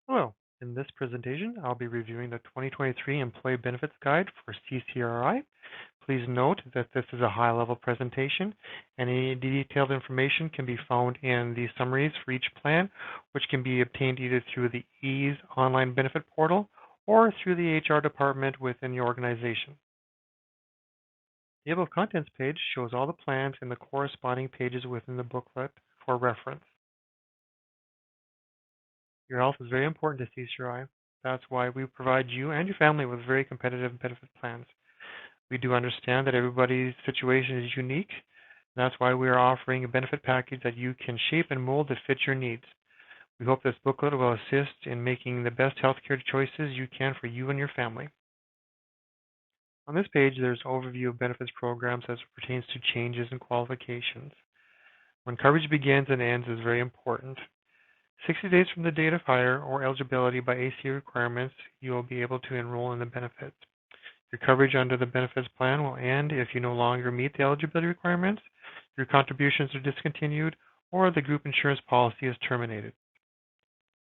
Hello. In this presentation, I'll be reviewing the 2023 Employee Benefits Guide for CCRI. Please note that this is a high-level presentation, and any detailed information can be found in the summaries for each plan, which can be obtained either through the EASE online benefit portal or through the HR department within your organization. The Table of Contents page shows all the plans and the corresponding pages within the booklet for reference. Your health is very important to CCRI. That's why we provide you and your family with very competitive benefit plans. We do understand that everybody's situation is unique. That's why we are offering a benefit package that you can shape and mold to fit your needs. We hope this booklet will assist in making the best healthcare choices you can for you and your family. On this page, there's an overview of benefits programs as it pertains to changes and qualifications. When coverage begins and ends is very important. 60 days from the date of hire or eligibility by ACA requirements, you will be able to enroll in the benefits. Your coverage under the benefits plan will end if you no longer meet the eligibility requirements, your contributions are discontinued, or the group insurance policy is terminated.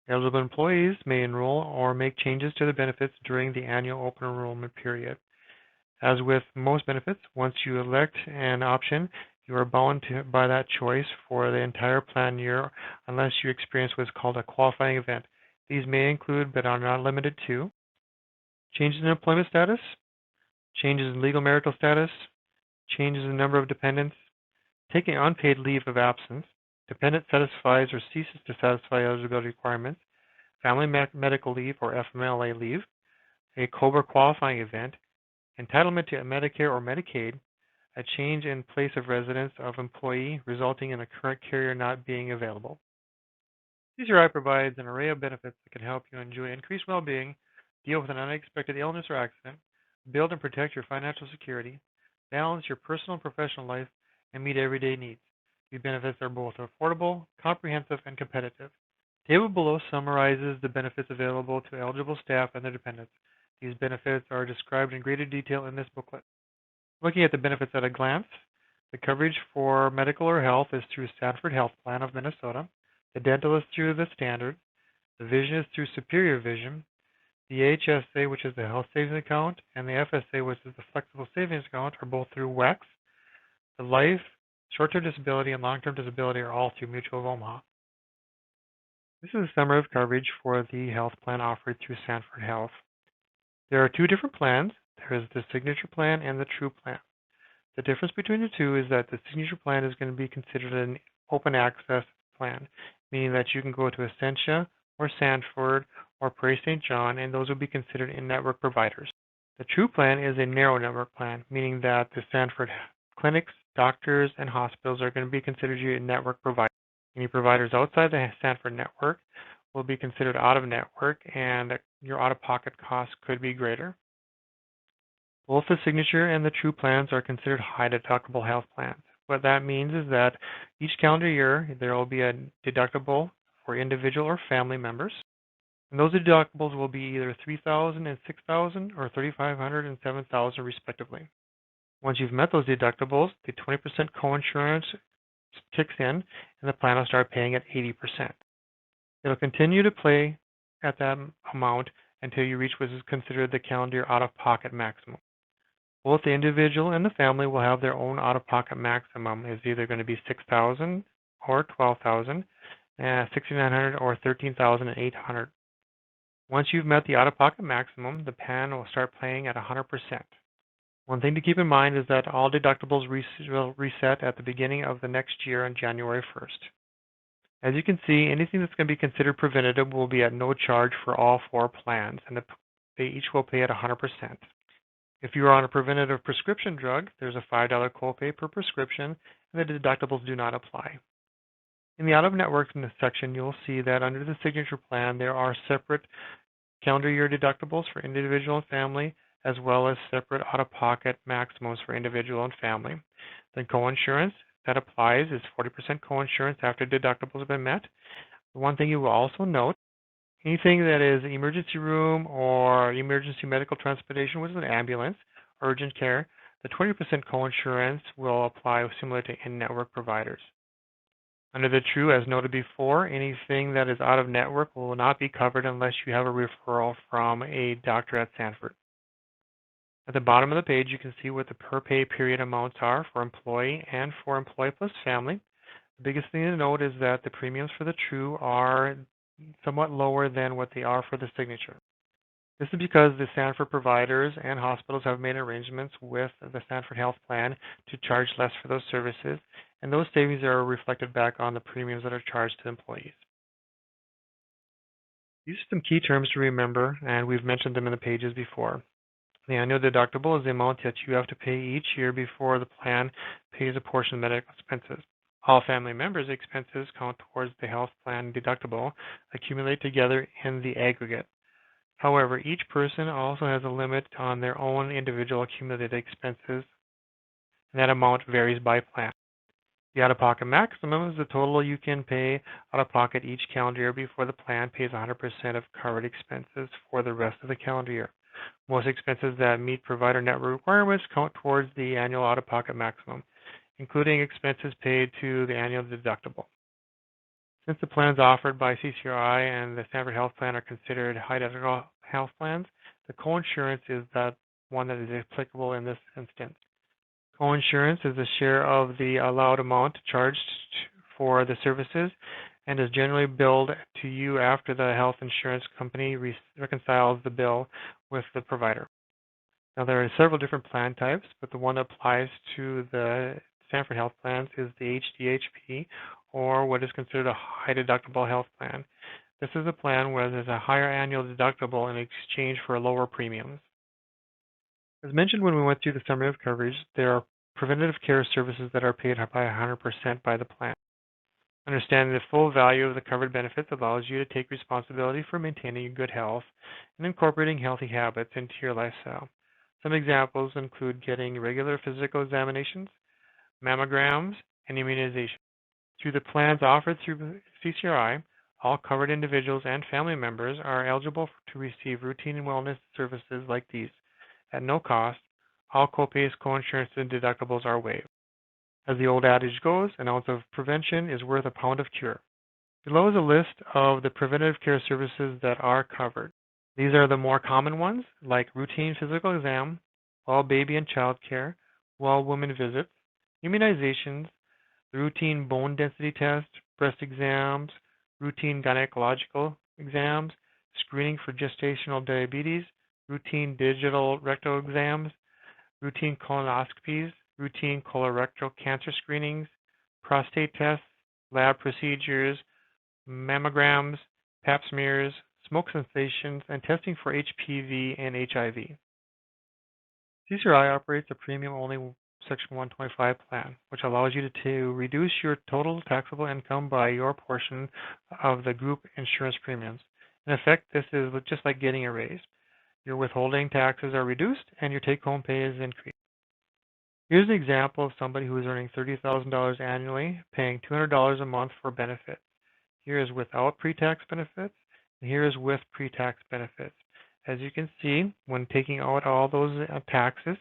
Eligible employees may enroll or make changes to the benefits during the annual open enrollment period. As with most benefits, once you elect an option, you are bound by that choice for the entire plan year unless you experience what's called a qualifying event. These may include, but are not limited to, changes in employment status, changes in legal marital status, changes in number of dependents, taking unpaid leave of absence, dependent satisfies or ceases to satisfy eligibility requirements, family medical leave or FMLA leave, a COBRA qualifying event, entitlement to Medicare or Medicaid, a change in place of residence of employee resulting in a current carrier not being available. CCRI provides an array of benefits that can help you enjoy increased well-being, deal with an unexpected illness or accident, build and protect your financial security, balance your personal and professional life, and meet everyday needs. These benefits are both affordable, comprehensive, and competitive. The table below summarizes the benefits available to eligible staff and their dependents. These benefits are described in greater detail in this booklet. Looking at the benefits at a glance, the coverage for medical or health is through Sanford Health Plan of Minnesota. The dental is through the Standard. The vision is through Superior Vision. The HSA, which is the Health Savings Account, and the FSA, which is the Flexible Savings Account, are both through WEX. The life, short-term disability, and long-term disability are all through Mutual of Omaha. This is a summary of coverage for the health plan offered through Sanford Health. There are two different plans. There is the Signature Plan and the True Plan. The difference between the two is that the Signature Plan is going to be considered an open access plan, meaning that you can go to Essentia or Sanford or Prairie St. John, and those will be considered in-network providers. The True Plan is a narrow network plan, meaning that the Sanford clinics, doctors, and hospitals are going to be considered your network providers. Any providers outside the Sanford network will be considered out-of-network, and your out-of-pocket costs could be greater. Both the Signature and the True plans are considered high-deductible health plans. What that means is that each calendar year, there will be a deductible for individual or family members. And those deductibles will be either $3,000 and $6,000 or $3,500 and $7,000 respectively. Once you've met those deductibles, the 20% coinsurance kicks in, and the plan will start paying at 80%. It'll continue to pay at that amount until you reach what is considered the calendar year out-of-pocket maximum. Both the individual and the family will have their own out-of-pocket maximum. It's either going to be $6,000 or $12,000, $6,900 or $13,800. Once you've met the out-of-pocket maximum, the plan will start paying at 100%. One thing to keep in mind is that all deductibles will reset at the beginning of the next year on January 1st. As you can see, anything that's going to be considered preventative will be at no charge for all four plans, and they each will pay at 100%. If you are on a preventative prescription drug, there's a $5 copay per prescription, and the deductibles do not apply. In the out-of-network section, you'll see that under the Signature Plan, there are separate calendar year deductibles for individual and family, as well as separate out-of-pocket maximums for individual and family. The coinsurance that applies is 40% coinsurance after deductibles have been met. The one thing you will also note, anything that is emergency room or emergency medical transportation with an ambulance, urgent care, the 20% coinsurance will apply similar to in-network providers. Under the TRUE, as noted before, anything that is out of network will not be covered unless you have a referral from a doctor at Sanford. At the bottom of the page, you can see what the per pay period amounts are for employee and for employee plus family. The biggest thing to note is that the premiums for the TRUE are somewhat lower than what they are for the Signature. This is because the Sanford providers and hospitals have made arrangements with the Sanford Health Plan to charge less for those services, and those savings are reflected back on the premiums that are charged to employees. These are some key terms to remember, and we've mentioned them in the pages before. The annual deductible is the amount that you have to pay each year before the plan pays a portion of medical expenses. All family members' expenses count towards the health plan deductible, accumulate together in the aggregate. However, each person also has a limit on their own individual accumulated expenses, and that amount varies by plan. The out-of-pocket maximum is the total you can pay out-of-pocket each calendar year before the plan pays 100% of covered expenses for the rest of the calendar year. Most expenses that meet provider network requirements count towards the annual out-of-pocket maximum, including expenses paid to the annual deductible. Since the plans offered by CCRI and the Sanford Health Plan are considered high-deductible health plans, the coinsurance is that one that is applicable in this instance. Coinsurance is a share of the allowed amount charged for the services and is generally billed to you after the health insurance company reconciles the bill with the provider. Now, there are several different plan types, but the one that applies to the Sanford Health Plans is the HDHP, or what is considered a high deductible health plan. This is a plan where there's a higher annual deductible in exchange for lower premiums. As mentioned when we went through the summary of coverage, there are preventative care services that are paid by 100% by the plan. Understanding the full value of the covered benefits allows you to take responsibility for maintaining good health and incorporating healthy habits into your lifestyle. Some examples include getting regular physical examinations, mammograms, and immunization. Through the plans offered through CCRI, all covered individuals and family members are eligible to receive routine wellness services like these. At no cost, all copays, coinsurance, and deductibles are waived. As the old adage goes, an ounce of prevention is worth a pound of cure. Below is a list of the preventative care services that are covered. These are the more common ones, like routine physical exam, well baby and child care, well woman visits, immunizations, routine bone density test, breast exams, routine gynecological exams, screening for gestational diabetes, routine digital rectal exams, routine colonoscopies, routine colorectal cancer screenings, prostate tests, lab procedures, mammograms, pap smears, smoke sensations, and testing for HPV and HIV. CCRI operates a premium-only Section 125 plan, which allows you to reduce your total taxable income by your portion of the group insurance premiums. In effect, this is just like getting a raise. Your withholding taxes are reduced and your take-home pay is increased. Here's an example of somebody who is earning $30,000 annually, paying $200 a month for benefits. Here is without pre-tax benefits, and here is with pre-tax benefits. As you can see, when taking out all those taxes,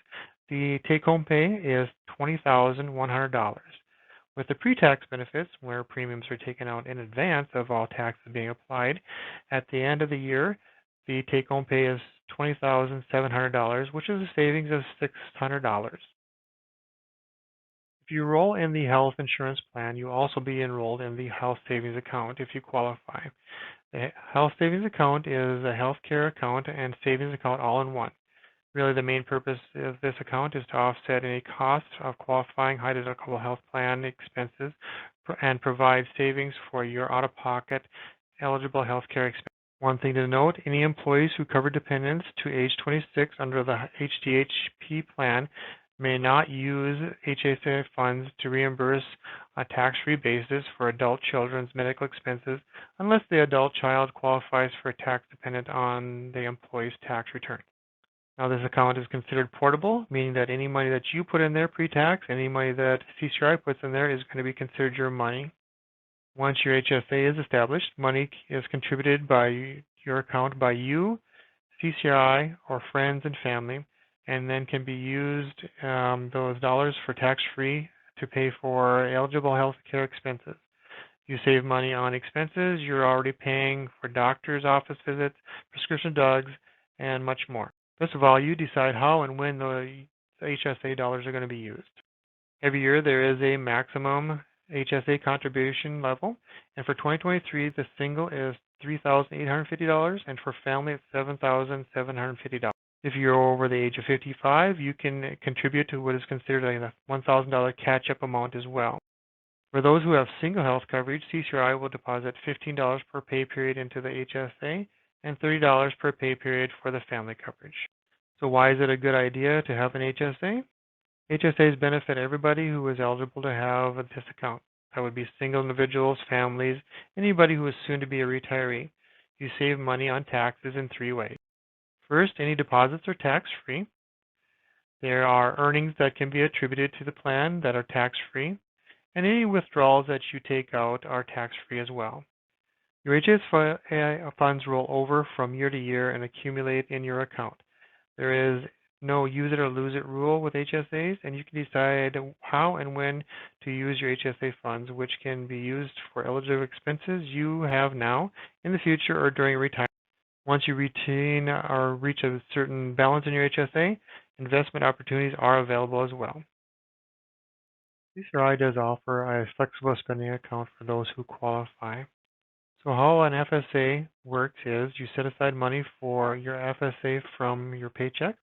the take-home pay is $20,100. With the pre-tax benefits, where premiums are taken out in advance of all taxes being applied, at the end of the year, the take-home pay is $20,700, which is a savings of $600. If you enroll in the health insurance plan, you'll also be enrolled in the health savings account if you qualify. The health savings account is a health care account and savings account all in one. Really, the main purpose of this account is to offset any costs of qualifying high deductible health plan expenses and provide savings for your out-of-pocket eligible health care expenses. One thing to note, any employees who cover dependents to age 26 under the HDHP plan may not use HSA funds to reimburse on a tax-free basis for adult children's medical expenses unless the adult child qualifies for a tax dependent on the employee's tax return. Now, this account is considered portable, meaning that any money that you put in there pre-tax, any money that CCRI puts in there is going to be considered your money. Once your HSA is established, money is contributed by your account by you, CCRI, or friends and family, and then can be used, those dollars, for tax-free to pay for eligible health care expenses. You save money on expenses. You're already paying for doctor's office visits, prescription drugs, and much more. First of all, you decide how and when the HSA dollars are going to be used. Every year there is a maximum HSA contribution level, and for 2023 the single is $3,850, and for family it's $7,750. If you're over the age of 55, you can contribute to what is considered a $1,000 catch-up amount as well. For those who have single health coverage, CCRI will deposit $15 per pay period into the HSA and $30 per pay period for the family coverage. So why is it a good idea to have an HSA? HSAs benefit everybody who is eligible to have this account. That would be single individuals, families, anybody who is soon to be a retiree. You save money on taxes in 3 ways. First, any deposits are tax-free. There are earnings that can be attributed to the plan that are tax-free, and any withdrawals that you take out are tax-free as well. Your HSA funds roll over from year to year and accumulate in your account. There is no use it or lose it rule with HSAs, and you can decide how and when to use your HSA funds, which can be used for eligible expenses you have now, in the future, or during retirement. Once you retain or reach a certain balance in your HSA, investment opportunities are available as well. CCRI does offer a flexible spending account for those who qualify. So how an FSA works is you set aside money for your FSA from your paycheck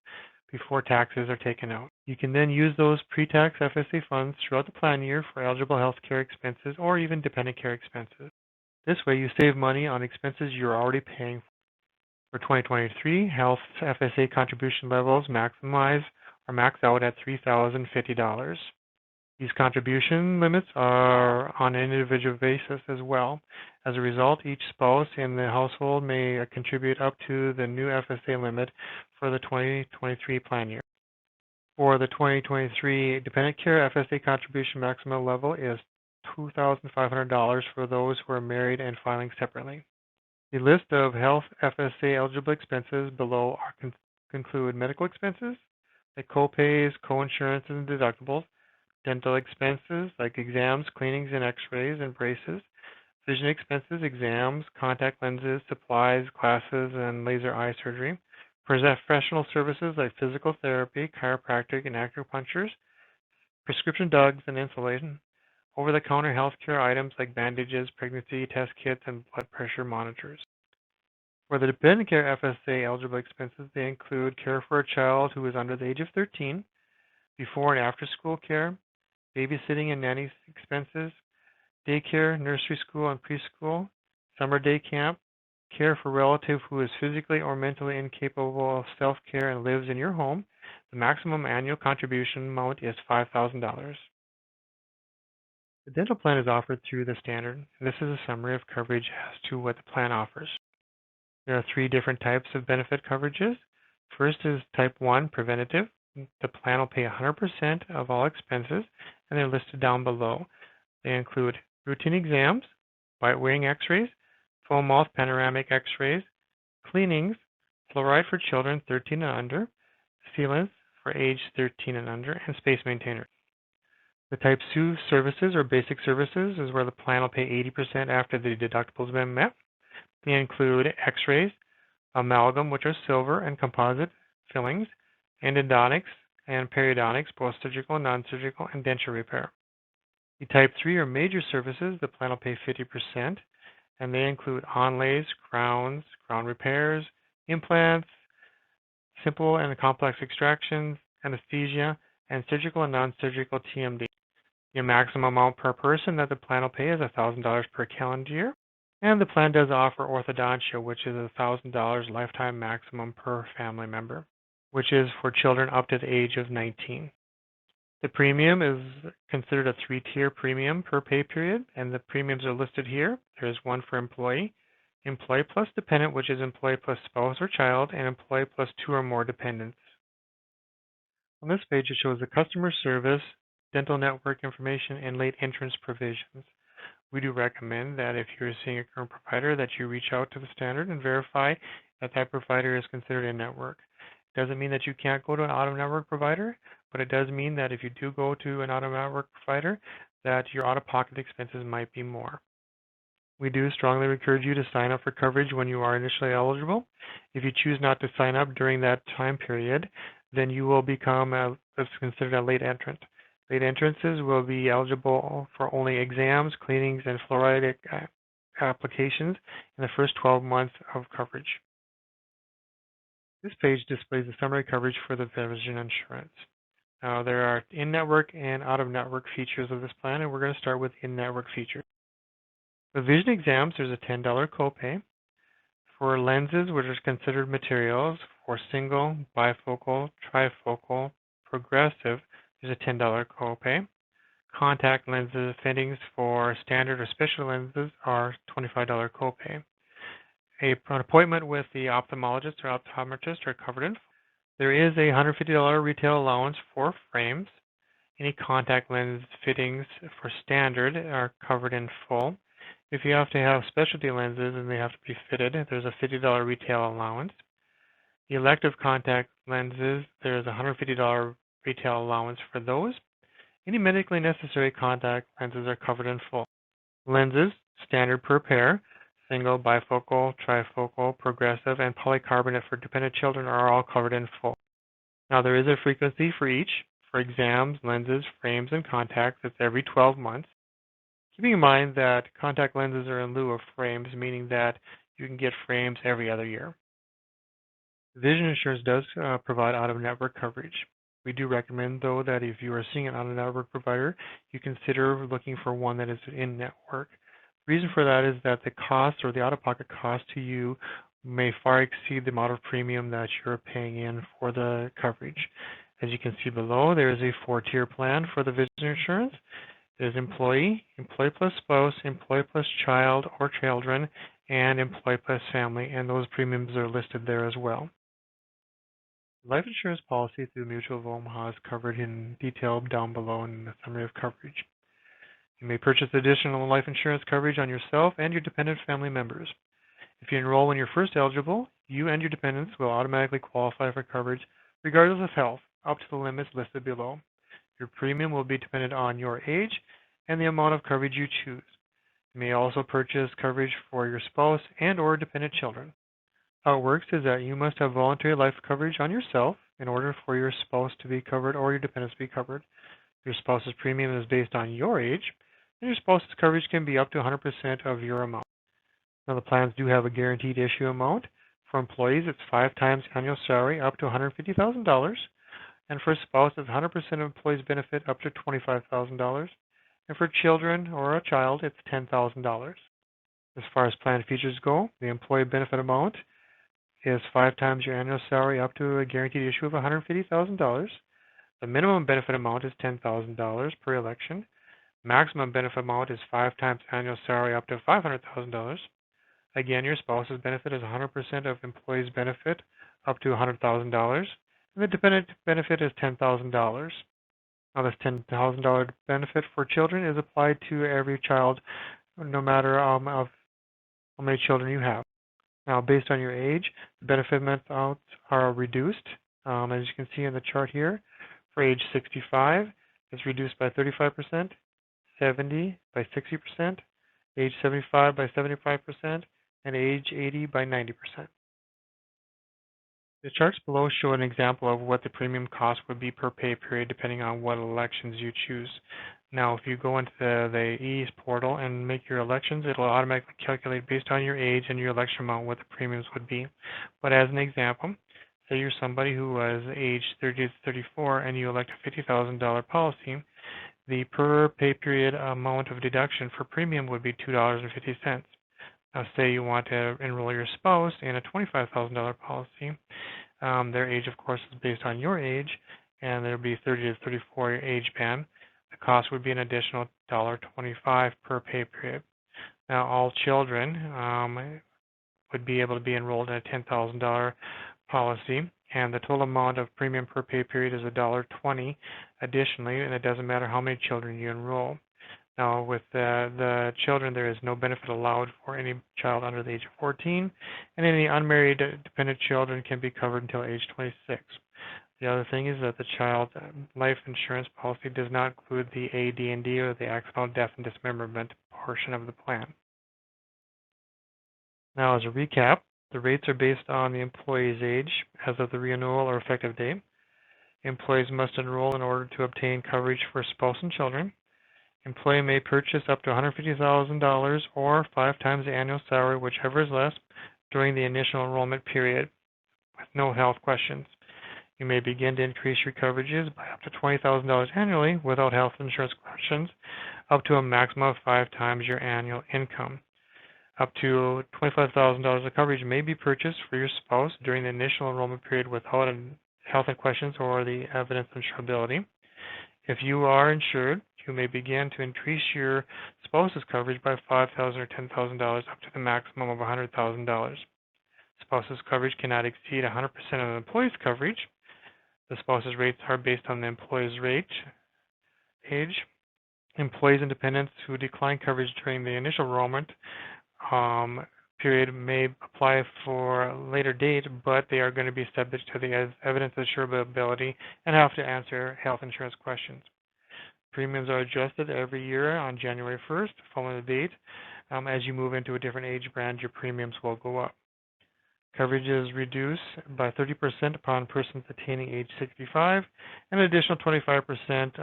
before taxes are taken out. You can then use those pre-tax FSA funds throughout the plan year for eligible health care expenses or even dependent care expenses. This way you save money on expenses you're already paying for. For 2023, health FSA contribution levels max out at $3,050. These contribution limits are on an individual basis as well. As a result, each spouse in the household may contribute up to the new FSA limit for the 2023 plan year. For the 2023 dependent care, FSA contribution maximum level is $2,500 for those who are married and filing separately. The list of health FSA eligible expenses below include medical expenses, like co-pays, co-insurances, and deductibles, dental expenses like exams, cleanings, and x-rays and braces, vision expenses, exams, contact lenses, supplies, glasses, and laser eye surgery, professional services like physical therapy, chiropractic, and acupunctures, prescription drugs and insulin, over-the-counter healthcare items like bandages, pregnancy test kits, and blood pressure monitors. For the dependent care FSA eligible expenses, they include care for a child who is under the age of 13, before and after school care, babysitting and nanny expenses, daycare, nursery school and preschool, summer day camp, care for a relative who is physically or mentally incapable of self-care and lives in your home. The maximum annual contribution amount is $5,000. The dental plan is offered through the standard. This is a summary of coverage as to what the plan offers. There are 3 different types of benefit coverages. First is type 1, preventative. The plan will pay 100% of all expenses, and they're listed down below. They include routine exams, white-weighting x-rays, full mouth panoramic x-rays, cleanings, fluoride for children 13 and under, sealants for age 13 and under, and space maintainers. The type 2 services or basic services is where the plan will pay 80% after the deductibles have been met. They include x-rays, amalgam, which are silver, and composite fillings, endodontics and periodontics, both surgical and non-surgical, and denture repair. The type 3 or major services, the plan will pay 50%, and they include onlays, crowns, crown repairs, implants, simple and complex extractions, anesthesia, and surgical and non-surgical TMD. The maximum amount per person that the plan will pay is $1,000 per calendar year, and the plan does offer orthodontia, which is $1,000 lifetime maximum per family member, which is for children up to the age of 19. The premium is considered a 3-tier premium per pay period, and the premiums are listed here. There is one for employee, employee plus dependent, which is employee plus spouse or child, and employee plus 2 or more dependents. On this page, it shows the customer service, dental network information, and late entrance provisions. We do recommend that if you're seeing a current provider that you reach out to the standard and verify that that provider is considered a network. It doesn't mean that you can't go to an out-of-network provider, but it does mean that if you do go to an out-of-network provider, that your out-of-pocket expenses might be more. We do strongly encourage you to sign up for coverage when you are initially eligible. If you choose not to sign up during that time period, then you will become what's considered a late entrant. Late entrances will be eligible for only exams, cleanings, and fluoride applications in the first 12 months of coverage. This page displays the summary coverage for the vision insurance. Now, there are in-network and out-of-network features of this plan, and we're going to start with in-network features. For vision exams, there's a $10 copay. For lenses, which are considered materials, for single, bifocal, trifocal, progressive, there's a $10 copay. Contact lenses fittings for standard or special lenses are $25 copay. An appointment with the ophthalmologist or optometrist are covered in full. There is a $150 retail allowance for frames. Any contact lens fittings for standard are covered in full. If you have to have specialty lenses and they have to be fitted, there's a $50 retail allowance. The elective contact lenses, there's a $150 retail allowance for those. Any medically necessary contact lenses are covered in full. Lenses, standard per pair, single, bifocal, trifocal, progressive, and polycarbonate for dependent children are all covered in full. Now there is a frequency for each. For exams, lenses, frames, and contacts, it's every 12 months. Keeping in mind that contact lenses are in lieu of frames, meaning that you can get frames every other year. Vision insurance does provide out-of-network coverage. We do recommend, though, that if you are seeing an out-of-network provider, you consider looking for one that is in-network. The reason for that is that the cost or the out-of-pocket cost to you may far exceed the amount of premium that you're paying in for the coverage. As you can see below, there is a 4-tier plan for the vision insurance. There's employee, employee plus spouse, employee plus child or children, and employee plus family, and those premiums are listed there as well. Life insurance policy through Mutual of Omaha is covered in detail down below in the summary of coverage. You may purchase additional life insurance coverage on yourself and your dependent family members. If you enroll when you're first eligible, you and your dependents will automatically qualify for coverage regardless of health, up to the limits listed below. Your premium will be dependent on your age and the amount of coverage you choose. You may also purchase coverage for your spouse and or dependent children. How it works is that you must have voluntary life coverage on yourself in order for your spouse to be covered or your dependents to be covered. Your spouse's premium is based on your age, and your spouse's coverage can be up to 100% of your amount. Now, the plans do have a guaranteed issue amount. For employees, it's 5 times annual salary up to $150,000. And for a spouse, it's 100% of employees' benefit up to $25,000. And for children or a child, it's $10,000. As far as plan features go, the employee benefit amount is 5 times your annual salary up to a guaranteed issue of $150,000. The minimum benefit amount is $10,000 per election. Maximum benefit amount is 5 times annual salary up to $500,000. Again, your spouse's benefit is 100% of employees' benefit up to $100,000. And the dependent benefit is $10,000. Now, this $10,000 benefit for children is applied to every child, no matter of how many children you have. Now, based on your age, the benefit amounts are reduced. As you can see in the chart here, for age 65, it's reduced by 35%, 70 by 60%, age 75 by 75%, and age 80 by 90%. The charts below show an example of what the premium cost would be per pay period depending on what elections you choose. Now, if you go into the EASE portal and make your elections, it will automatically calculate based on your age and your election amount what the premiums would be. But as an example, say you're somebody who was aged 30 to 34 and you elect a $50,000 policy, the per pay period amount of deduction for premium would be $2.50. Now, say you want to enroll your spouse in a $25,000 policy. Their age, of course, is based on your age, and there would be 30 to 34 age band. The cost would be an additional $1.25 per pay period. Now, all children would be able to be enrolled in a $10,000 policy, and the total amount of premium per pay period is $1.20 additionally, and it doesn't matter how many children you enroll. Now, with the children, there is no benefit allowed for any child under the age of 14, and any unmarried dependent children can be covered until age 26. The other thing is that the child life insurance policy does not include the AD&D or the accidental death and dismemberment portion of the plan. Now, as a recap, the rates are based on the employee's age as of the renewal or effective date. Employees must enroll in order to obtain coverage for spouse and children. Employee may purchase up to $150,000 or 5 times the annual salary, whichever is less, during the initial enrollment period with no health questions. You may begin to increase your coverages by up to $20,000 annually without health insurance questions, up to a maximum of 5 times your annual income. Up to $25,000 of coverage may be purchased for your spouse during the initial enrollment period without health questions or the evidence of insurability. If you are insured, you may begin to increase your spouse's coverage by $5,000 or $10,000 up to the maximum of $100,000. Spouse's coverage cannot exceed 100% of the employee's coverage. The spouse's rates are based on the employee's age. Employees and dependents who decline coverage during the initial enrollment period may apply for a later date, but they are going to be subject to the evidence of insurability and have to answer health insurance questions. Premiums are adjusted every year on January 1st, following the date. As you move into a different age band, your premiums will go up. Coverage is reduced by 30% upon persons attaining age 65, and an additional 25%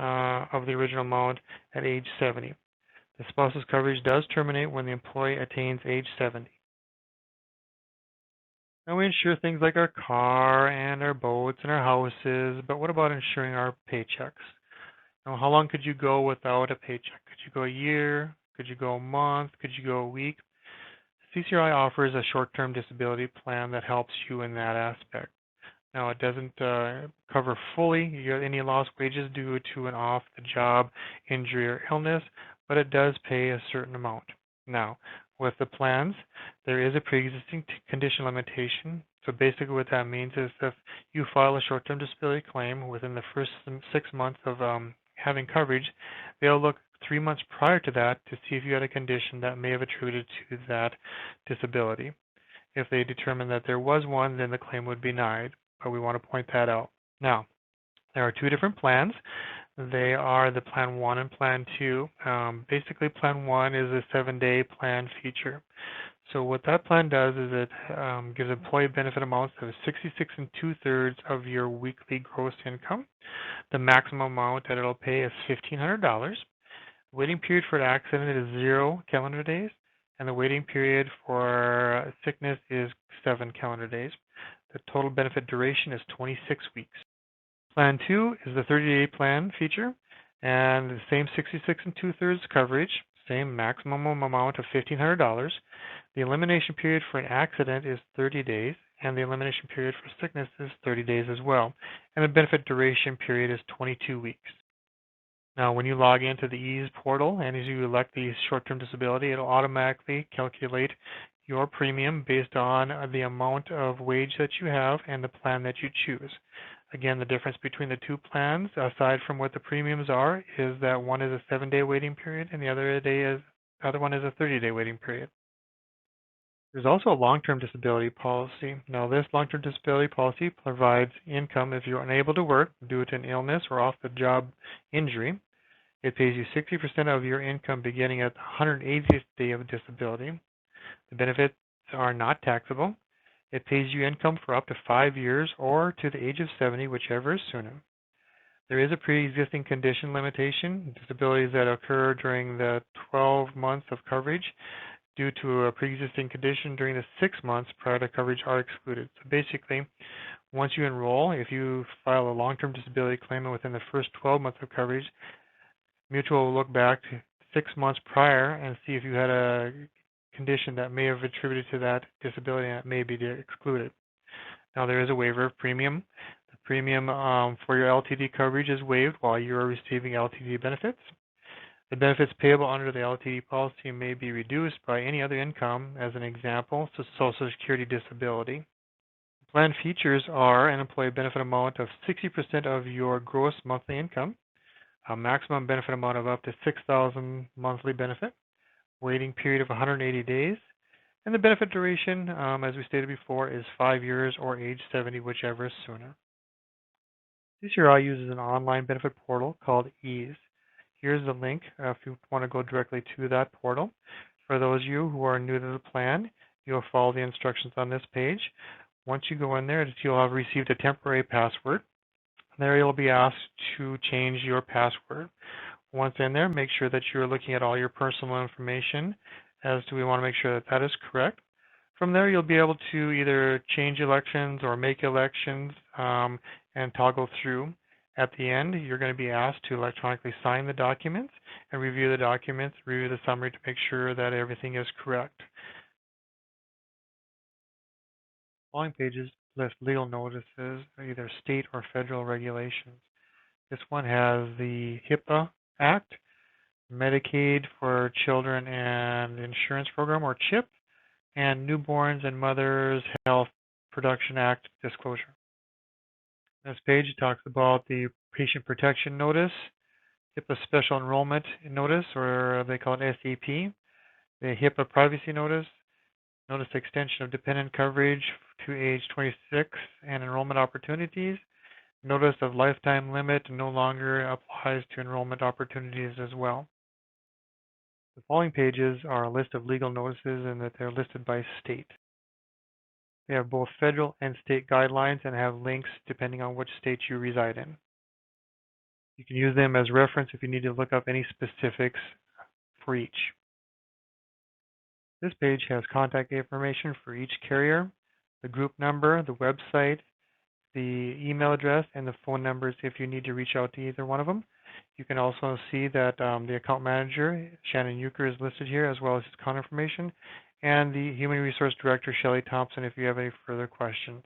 of the original amount at age 70. The spouse's coverage does terminate when the employee attains age 70. Now we insure things like our car and our boats and our houses, but what about insuring our paychecks? Now, how long could you go without a paycheck? Could you go a year? Could you go a month? Could you go a week? CCRI offers a short-term disability plan that helps you in that aspect. Now, it doesn't cover fully any lost wages due to an off-the-job injury or illness, but it does pay a certain amount. Now, with the plans, there is a pre-existing condition limitation. So basically what that means is if you file a short-term disability claim within the first 6 months of having coverage, they'll look 3 months prior to that to see if you had a condition that may have attributed to that disability. If they determine that there was one, then the claim would be denied, but we want to point that out. Now, there are 2 different plans. They are the Plan 1 and Plan 2. Basically, Plan 1 is a 7-day plan feature. So what that plan does is it gives employee benefit amounts of 66 2/3 of your weekly gross income. The maximum amount that it'll pay is $1,500. The waiting period for an accident is 0 calendar days, and the waiting period for sickness is 7 calendar days. The total benefit duration is 26 weeks. Plan 2 is the 30-day plan feature, and the same 66 2/3 coverage, same maximum amount of $1,500. The elimination period for an accident is 30 days, and the elimination period for sickness is 30 days as well. And the benefit duration period is 22 weeks. Now, when you log into the EASE portal and as you elect the short-term disability, it'll automatically calculate your premium based on the amount of wage that you have and the plan that you choose. Again, the difference between the 2 plans, aside from what the premiums are, is that one is a 7-day waiting period and the other one is a 30-day waiting period. There's also a long-term disability policy. Now, this long-term disability policy provides income if you're unable to work due to an illness or off-the-job injury. It pays you 60% of your income beginning at the 180th day of disability. The benefits are not taxable. It pays you income for up to 5 years or to the age of 70, whichever is sooner. There is a pre-existing condition limitation. Disabilities that occur during the 12 months of coverage due to a pre-existing condition during the 6 months prior to coverage are excluded. So basically, once you enroll, if you file a long-term disability claim within the first 12 months of coverage, Mutual will look back to 6 months prior and see if you had a condition that may have attributed to that disability and it may be excluded. Now, there is a waiver of premium. The premium for your LTD coverage is waived while you are receiving LTD benefits. The benefits payable under the LTD policy may be reduced by any other income, as an example, so Social Security disability. Plan features are an employee benefit amount of 60% of your gross monthly income, a maximum benefit amount of up to $6,000 monthly benefit, waiting period of 180 days, and the benefit duration, as we stated before, is 5 years or age 70, whichever is sooner. CCRI uses an online benefit portal called EASE. Here's the link if you want to go directly to that portal. For those of you who are new to the plan, You'll follow the instructions on this page. Once you go in there, you'll have received a temporary password. There you'll be asked to change your password. Once in there, make sure that you're looking at all your personal information, as do we want to make sure that that is correct. From there, you'll be able to either change elections or make elections and toggle through. At the end, you're going to be asked to electronically sign the documents and review the documents, review the summary to make sure that everything is correct. Following pages list legal notices, either state or federal regulations. This one has the HIPAA Act, Medicaid for Children and Insurance Program, or CHIP, and Newborns and Mothers Health Production Act disclosure. This page talks about the Patient Protection Notice, HIPAA Special Enrollment Notice, or they call it SEP, the HIPAA Privacy Notice, Notice Extension of Dependent Coverage to age 26 and enrollment opportunities, Notice of Lifetime Limit no longer applies to enrollment opportunities as well. The following pages are a list of legal notices and that they're listed by state. They have both federal and state guidelines and have links depending on which state you reside in. You can use them as reference if you need to look up any specifics for each. This page has contact information for each carrier, the group number, the website, the email address, and the phone numbers if you need to reach out to either one of them. You can also see that the account manager, Shannon Euchre, is listed here, as well as his contact information, and the Human Resource Director, Shelley Thompson, if you have any further questions.